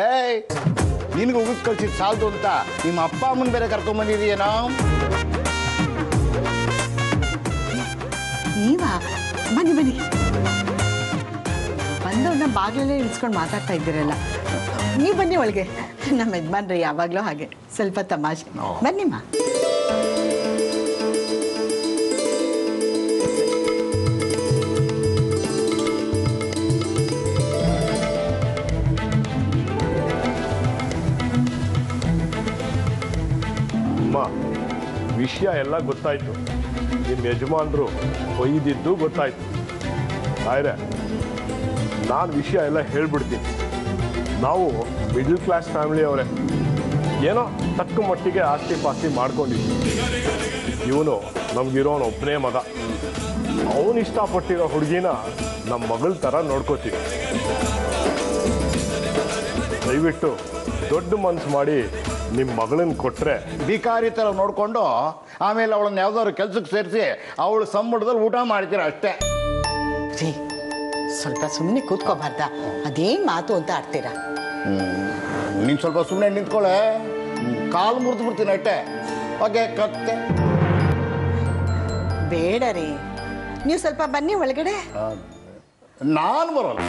ಏಯ್ ನಿನಗೆ ಉಗಿದ್ ಕಳ್ಸಿದ್ ಸಾಲದು ಅಂತ ನಿಮ್ಮ ಅಪ್ಪ ಅಮ್ಮನ ಬೇರೆ ಕರ್ಕೊಂಡ್ಬಂದಿದೀಯೇನೋ? ನೀವಾ? ಬನ್ನಿ ಬನ್ನಿ. ಬಂದವ್ರನ್ನ ಬಾಗಿಲಲ್ಲೇ ಇಳಿಸ್ಕೊಂಡು ಮಾತಾಡ್ತಾ ಇದ್ದೀರಲ್ಲ, ನೀವು ಬನ್ನಿ ಒಳಗೆ. ನಮ್ಮ ಯಜಮಾನ್ರಿ ಯಾವಾಗಲೂ ಹಾಗೆ ಸ್ವಲ್ಪ ತಮಾಷೆ. ಬನ್ನಿಮ್ಮ. ವಿಷಯ ಎಲ್ಲ ಗೊತ್ತಾಯ್ತು. ನಿಮ್ಮ ಯಜಮಾನರು ಒಯ್ದಿದ್ದು ಗೊತ್ತಾಯ್ತು. ಆಯ್ರೆ ನಾನು ವಿಷಯ ಎಲ್ಲ ಹೇಳ್ಬಿಡ್ತೀನಿ. ನಾವು ಮಿಡ್ಲ್ ಕ್ಲಾಸ್ ಫ್ಯಾಮಿಲಿ ಅವರೇ, ಏನೋ ತಕ್ಕ ಮಟ್ಟಿಗೆ ಆಸ್ತಿ ಪಾಸ್ತಿ ಮಾಡ್ಕೊಂಡಿದ್ವಿ. ಇವನು ನಮ್ಗಿರೋನು ಒಬ್ಬನೇ ಮಗ. ಅವನು ಇಷ್ಟಪಟ್ಟಿರೋ ಹುಡುಗಿನ ನಮ್ಮ ಮಗಳ ಥರ ನೋಡ್ಕೋತೀವಿ. ದಯವಿಟ್ಟು ದೊಡ್ಡ ಮನ್ಸು ಮಾಡಿ ನಿಮ್ಮ ಮಗಳನ್ನ ಕೊಟ್ರೆ ಬಿಕಾರಿ ಥರ ನೋಡಿಕೊಂಡು ಆಮೇಲೆ ಅವಳನ್ನ ಯಾವ್ದಾದ್ರು ಕೆಲ್ಸಕ್ಕೆ ಸೇರಿಸಿ ಅವಳು ಸಂಬಳದಲ್ಲಿ ಊಟ ಮಾಡ್ತೀರ ಅಷ್ಟೇ. ರೀ, ಸ್ವಲ್ಪ ಸುಮ್ಮನೆ ಕೂತ್ಕೋಬಾರ್ದ? ಅದೇನು ಮಾತು ಅಂತ ಆಡ್ತೀರಾ? ನೀನು ಸ್ವಲ್ಪ ಸುಮ್ಮನೆ ನಿಂತ್ಕೊಳ್ಳೆ, ಕಾಲು ಮುರಿದು ಬಿಡ್ತೀನಿ ಅಷ್ಟೇ. ಓಕೆ ಕತ್ತೆ. ಬೇಡ ರೀ, ನೀವು ಸ್ವಲ್ಪ ಬನ್ನಿ ಒಳಗಡೆ. ನಾನು ಬರೋಲ್ಲ.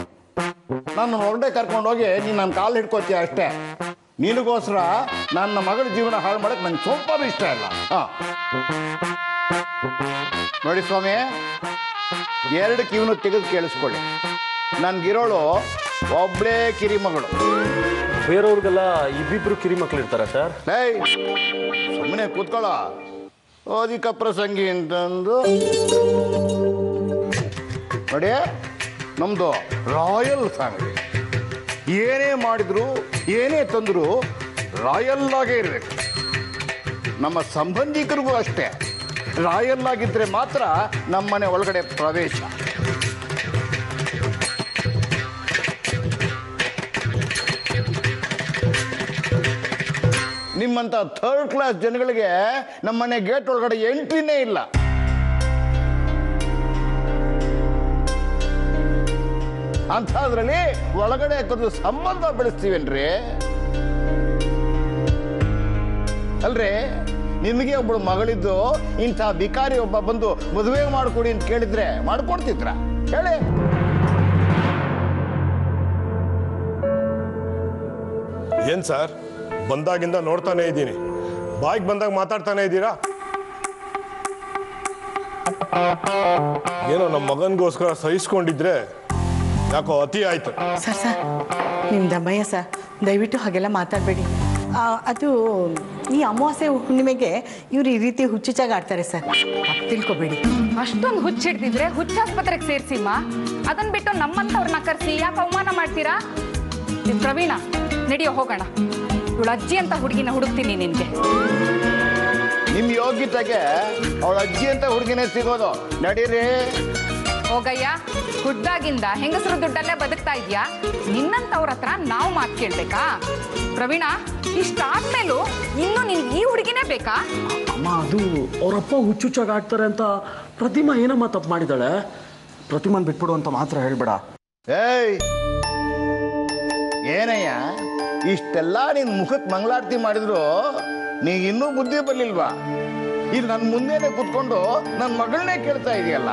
ನಾನು ಹೊರಗಡೆ ಕರ್ಕೊಂಡೋಗಿ ನೀನು ನನ್ನ ಕಾಲು ಹಿಡ್ಕೋತೀಯ ಅಷ್ಟೇ. ನಿನಗೋಸ್ಕರ ನನ್ನ ಮಗಳ ಜೀವನ ಹಾಳು ಮಾಡೋಕ್ಕೆ ನಂಗೆ ಸ್ವಲ್ಪ ಇಷ್ಟ ಇಲ್ಲ. ಹಾಂ ನೋಡಿ ಸ್ವಾಮಿ, ಎರಡು ಕಿವಿನು ತೆಗೆದು ಕೇಳಿಸ್ಕೊಳ್ಳಿ. ನನಗಿರೋಳು ಒಬ್ಬಳೇ ಕಿರಿ ಮಗಳು. ಬೇರೆಯವ್ರಿಗೆಲ್ಲ ಇಬ್ಬಿಬ್ರು ಕಿರಿ ಮಕ್ಳು ಇರ್ತಾರ ಸರ್? ಏಯ್ ಸುಮ್ಮನೆ ಕೂತ್ಕೊಳ್ಳೋ. ಅಧಿಕ ಪ್ರಸಂಗಿ ಅಂತಂದು ನೋಡಿ, ನಮ್ಮದು ರಾಯಲ್ ಫ್ಯಾಮಿಲಿ. ಏನೇ ಮಾಡಿದ್ರು ಏನೇ ತಂದರೂ ರಾಯಲ್ ಆಗೇ ಇರಬೇಕು. ನಮ್ಮ ಸಂಬಂಧಿಕರಿಗೂ ಅಷ್ಟೇ, ರಾಯಲ್ ಆಗಿದ್ದರೆ ಮಾತ್ರ ನಮ್ಮನೆ ಒಳಗಡೆ ಪ್ರವೇಶ. ನಿಮ್ಮಂಥ ಥರ್ಡ್ ಕ್ಲಾಸ್ ಜನಗಳಿಗೆ ನಮ್ಮನೆ ಗೇಟ್ ಒಳಗಡೆ ಎಂಟ್ರಿನೇ ಇಲ್ಲ. ಅಂಥದ್ರಲ್ಲಿ ಒಳಗಡೆ ಹಾಕೋದು ಸಂಬಂಧ ಬೆಳೆಸ್ತೀವೇನ್ರಿ? ಅಲ್ರಿ, ನಿಮಗೆ ಒಬ್ಬಳು ಮಗಳಿದ್ದು ಇಂಥ ಬಿಕಾರಿ ಒಬ್ಬ ಬಂದು ಮದುವೆ ಮಾಡಿಕೊಡಿ ಅಂತ ಕೇಳಿದ್ರೆ ಮಾಡ್ಕೊಡ್ತಿದ್ರ? ಹೇಳಿ. ಏನ್ ಸರ್, ಬಂದಾಗಿಂದ ನೋಡ್ತಾನೆ ಇದ್ದೀನಿ, ಬಾಯಿಗೆ ಬಂದಾಗ ಮಾತಾಡ್ತಾನೆ ಇದ್ದೀರಾ? ಏನೋ ನಮ್ಮ ಮಗನಿಗೋಸ್ಕರ ಸಹಿಸ್ಕೊಂಡಿದ್ರೆ ಯಾಕೋ ಅತಿ ಆಯ್ತು. ಸರ್ ಸರ್, ನಿಮ್ಮ ದಮ್ಮಯ್ಯ ಸರ್, ದಯವಿಟ್ಟು ಹಾಗೆಲ್ಲ ಮಾತಾಡಬೇಡಿ. ಅದು ಈ ಅಮಾವಾಸ್ಯೆ ಹುಣ್ಣಿಮೆಗೆ ಇವ್ರು ಈ ರೀತಿ ಹುಚ್ಚುಚ್ಚಾಗಿ ಆಡ್ತಾರೆ ಸರ್, ತಿಳ್ಕೊಬೇಡಿ. ಅಷ್ಟೊಂದು ಹುಚ್ಚಿಡ್ದಿದ್ರೆ ಹುಚ್ಚಾಸ್ಪತ್ರೆಗೆ ಸೇರಿಸಿಮ್ಮ. ಅದನ್ನ ಬಿಟ್ಟು ನಮ್ಮಂತವ್ರನ್ನ ಕರೆಸಿ ಯಾಕೆ ಅವಮಾನ ಮಾಡ್ತೀರಾ? ಪ್ರವೀಣ, ನಡಿಯೋ ಹೋಗೋಣ. ಇವಳು ಅಜ್ಜಿ ಅಂತ ಹುಡುಗಿನ ಹುಡುಕ್ತೀನಿ ನಿನ್ಗೆ. ನಿಮ್ ಯೋಗ್ಯತೆಗೆ ಅವಳ ಅಜ್ಜಿ ಅಂತ ಹುಡುಗಿನೇ ಸಿಗೋದು. ನಡೀರಿ. ಹೋಗಯ್ಯ, ಹುಡ್ದಾಗಿಂದ ಹೆಂಗಸರು ದುಡ್ಡಲ್ಲೇ ಬದುಕ್ತಾ ಇದ್ಯಾ? ನಿನ್ನಂತವ್ರ ಹತ್ರ ನಾವು ಮಾತು ಕೇಳ್ಬೇಕಾ? ಪ್ರವೀಣ, ಇಷ್ಟಾದ್ಮೇಲೂ ಇನ್ನು ನಿನ್ಗೆ ಈ ಹುಡುಗಿನೇ ಬೇಕಾ? ಅಮ್ಮ, ಅದು ಅವರಪ್ಪ ಹುಚ್ಚುಚ್ಚಾಗಿ ಆಡ್ತಾರೆ ಅಂತ ಪ್ರತಿಮಾ ಏನಮ್ಮ ತಪ್ಪು ಮಾಡಿದಾಳೆ? ಪ್ರತಿಮಾನ್ ಬಿಟ್ಬಿಡು ಅಂತ ಮಾತ್ರ ಹೇಳ್ಬೇಡ. ಏಯ್ ಏನಯ್ಯ, ಇಷ್ಟೆಲ್ಲ ನಿನ್ ಮುಖಕ್ಕೆ ಮಂಗಳಾರತಿ ಮಾಡಿದ್ರು ನೀಗ ಇನ್ನೂ ಬುದ್ಧಿ ಬರ್ಲಿಲ್ವಾ? ಇದು ನನ್ನ ಮುಂದೆನೆ ಕೂತ್ಕೊಂಡು ನನ್ನ ಮಗಳನ್ನೇ ಕೇಳ್ತಾ ಇದೆಯಲ್ಲ.